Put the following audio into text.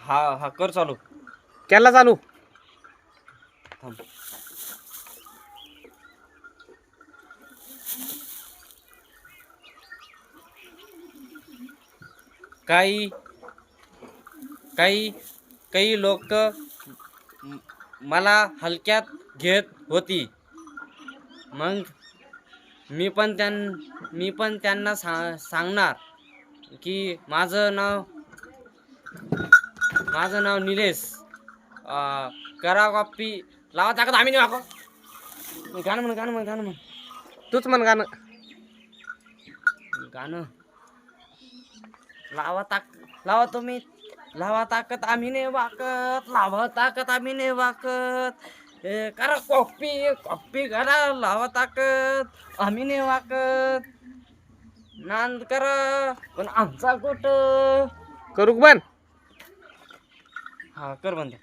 हा हा कर चालू. केला चालू. थांब. काही काही काही लोक मला हलक्यात घेत होती. मग मी पण त्यांना सांगणार की माझं नाव निलेश. करा कॉपी लावा टाकत आम्ही नाही वाको. गाणं म्हण. तूच म्हण गाणं. गाणं लावा तुम्ही. लावा ताकत आम्ही नाही वाकत. लावा ताकत आम्ही नाही वाकत. करा कॉपी करा. लावा ताकत आम्ही नाही वाकत. नांद करा पण आमचा कुठं. करू का बंद? हा कर बंद.